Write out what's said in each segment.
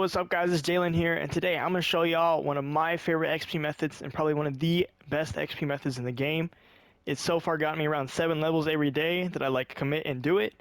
what's up guys, it's Jalen here, and today I'm going to show y'all one of my favorite XP methods and probably one of the best XP methods in the game. It's so far gotten me around 7 levels every day that I like to commit and do it,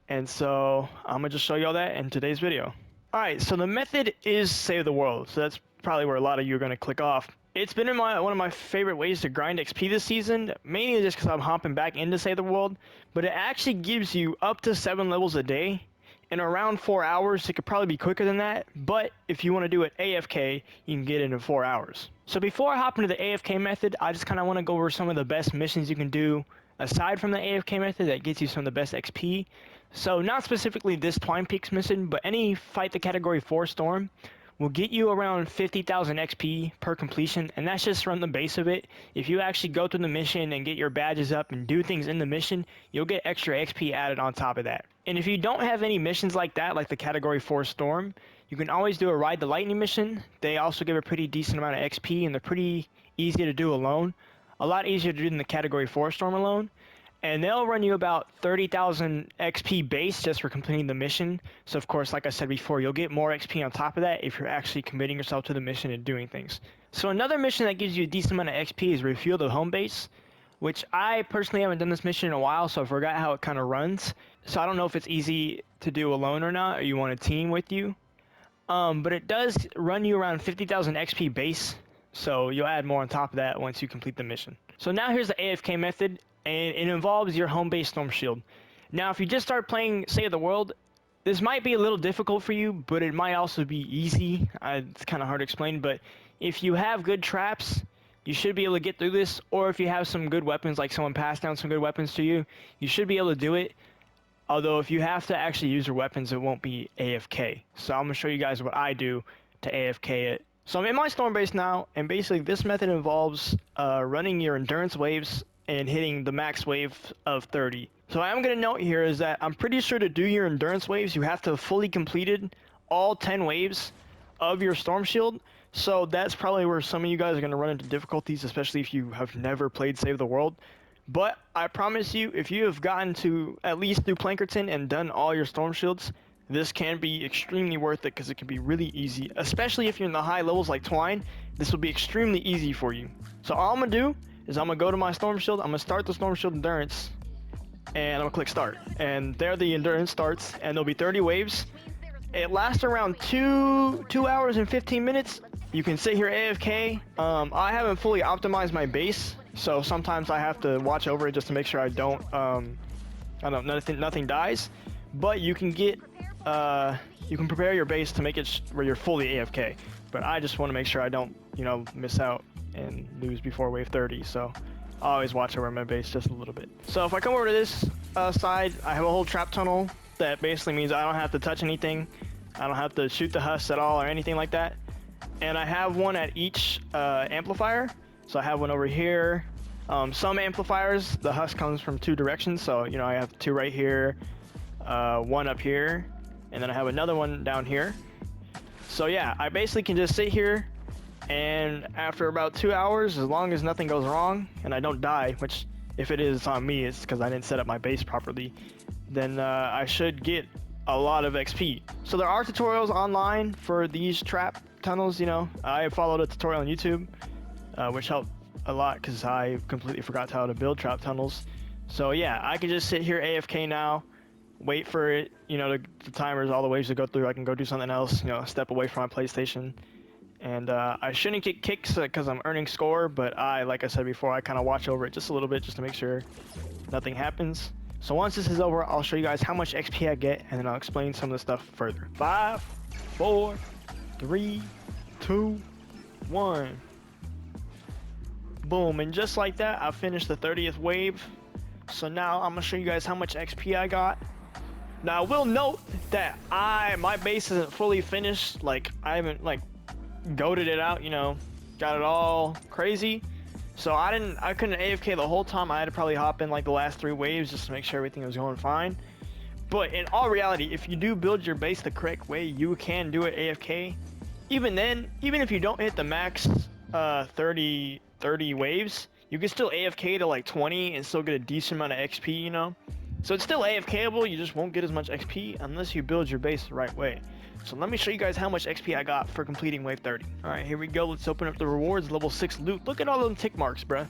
and so I'm going to just show y'all that in today's video. Alright, so the method is Save the World, so that's probably where a lot of you are going to click off. It's been one of my favorite ways to grind XP this season, mainly just because I'm hopping back into Save the World, but it actually gives you up to 7 levels a day. In around 4 hours. It could probably be quicker than that, but if you want to do it AFK, you can get it in 4 hours. So before I hop into the AFK method, I just kind of want to go over some of the best missions you can do aside from the AFK method that gets you some of the best XP. So not specifically this Twine Peaks mission, but any Fight the Category 4 Storm will get you around 50,000 XP per completion, and that's just from the base of it. If you actually go through the mission and get your badges up and do things in the mission, you'll get extra XP added on top of that. And if you don't have any missions like that, like the Category 4 Storm, you can always do a Ride the Lightning mission. They also give a pretty decent amount of XP, and they're pretty easy to do alone. A lot easier to do than the Category 4 Storm alone. And they'll run you about 30,000 XP base just for completing the mission. So of course, like I said before, you'll get more XP on top of that if you're actually committing yourself to the mission and doing things. So another mission that gives you a decent amount of XP is Refuel the Homebase, which I personally haven't done this mission in a while, so I forgot how it kind of runs. So I don't know if it's easy to do alone or not, or you want a team with you. But it does run you around 50,000 XP base, so you'll add more on top of that once you complete the mission. So now here's the AFK method, and it involves your Homebase Storm Shield. Now if you just start playing Save the World, this might be a little difficult for you, but it might also be easy. It's kind of hard to explain, but if you have good traps, you should be able to get through this, or if you have some good weapons, like someone passed down some good weapons to you, you should be able to do it. Although if you have to actually use your weapons, it won't be AFK. So I'm going to show you guys what I do to AFK it. So I'm in my storm base now, and basically this method involves running your endurance waves and hitting the max wave of 30. So what I'm going to note here is that I'm pretty sure to do your endurance waves, you have to have fully completed all 10 waves of your storm shield. So that's probably where some of you guys are going to run into difficulties, especially if you have never played Save the World. But I promise you, if you have gotten to at least through Plankerton and done all your storm shields, this can be extremely worth it because it can be really easy, especially if you're in the high levels like Twine. This will be extremely easy for you. So all I'm going to do is I'm going to go to my storm shield, I'm going to start the storm shield endurance, and I'm going to click start. And there the endurance starts, and there'll be 30 waves. It lasts around 2 hours and 15 minutes. You can sit here AFK. I haven't fully optimized my base, so sometimes I have to watch over it just to make sure nothing dies. But you can get, you can prepare your base to make it where you're fully AFK. But I just want to make sure I don't, miss out and lose before wave 30. So I always watch over my base just a little bit. So if I come over to this side, I have a whole trap tunnel that basically means I don't have to touch anything. I don't have to shoot the husks at all or anything like that. And I have one at each amplifier. So I have one over here. Some amplifiers, the husk comes from 2 directions. So, I have 2 right here, 1 up here, and then I have another one down here. So yeah, I basically can just sit here, and after about 2 hours, as long as nothing goes wrong and I don't die, which if it is on me, it's because I didn't set up my base properly, then I should get a lot of XP. So there are tutorials online for these trap tunnels. I followed a tutorial on YouTube, which helped a lot because I completely forgot how to build trap tunnels. So yeah, I can just sit here AFK now, wait for it, the timers, all the waves to go through. I can go do something else, step away from my PlayStation. And I shouldn't get kicks because I'm earning score, but like I said before, I kind of watch over it just a little bit just to make sure nothing happens. So once this is over, I'll show you guys how much XP I get, and then I'll explain some of the stuff further. 5, 4, 3, 2, 1. Boom, and just like that, I finished the 30th wave. So now I'm gonna show you guys how much XP I got. Now I will note that my base isn't fully finished. Like I haven't goated it out, got it all crazy. So I couldn't AFK the whole time. I had to probably hop in the last 3 waves just to make sure everything was going fine. But in all reality, if you do build your base the correct way, you can do it AFK. Even then, even if you don't hit the max 30 waves, you can still AFK to 20 and still get a decent amount of XP, So it's still AFKable, you just won't get as much XP unless you build your base the right way. So let me show you guys how much XP I got for completing wave 30. All right, here we go. Let's open up the rewards. Level 6 loot. Look at all them tick marks, bruh.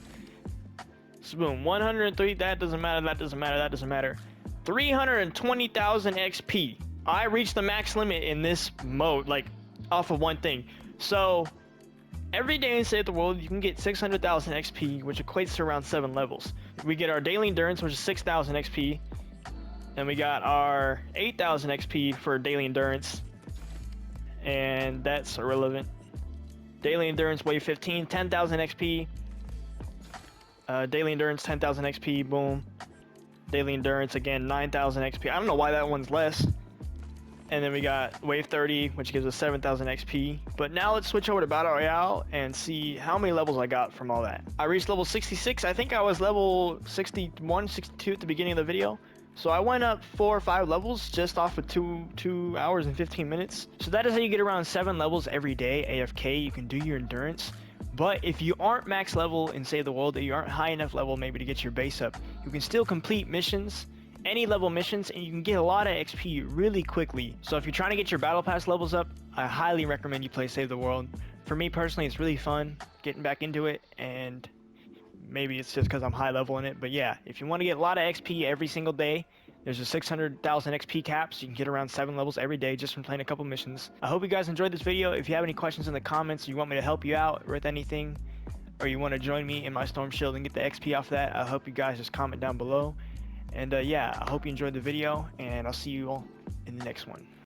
So boom, 103. That doesn't matter. That doesn't matter. That doesn't matter. 320,000 XP. I reached the max limit in this mode, like off of one thing. So every day in Save the World, you can get 600,000 XP, which equates to around 7 levels. We get our daily endurance, which is 6,000 XP. And we got our 8,000 XP for daily endurance. And that's irrelevant. Daily endurance wave 15, 10,000 XP. Daily endurance 10,000 XP, boom. Daily endurance again 9,000 XP. I don't know why that one's less. And then we got wave 30, which gives us 7,000 XP. But now let's switch over to Battle Royale and see how many levels I got from all that. I reached level 66. I think I was level 61, 62 at the beginning of the video. So I went up 4 or 5 levels just off of 2 hours and 15 minutes. So that is how you get around 7 levels every day AFK. You can do your endurance. But if you aren't max level in Save the World, that you aren't high enough level maybe to get your base up, you can still complete missions, any level missions, and you can get a lot of XP really quickly. So if you're trying to get your battle pass levels up, I highly recommend you play Save the World. For me personally, it's really fun getting back into it, and maybe it's just because I'm high level in it. But yeah, if you want to get a lot of XP every single day, there's a 600,000 XP cap, so you can get around 7 levels every day just from playing a couple missions. I hope you guys enjoyed this video. If you have any questions in the comments, you want me to help you out with anything, or you want to join me in my storm shield and get the XP off that, I hope you guys just comment down below. And yeah, I hope you enjoyed the video, and I'll see you all in the next one.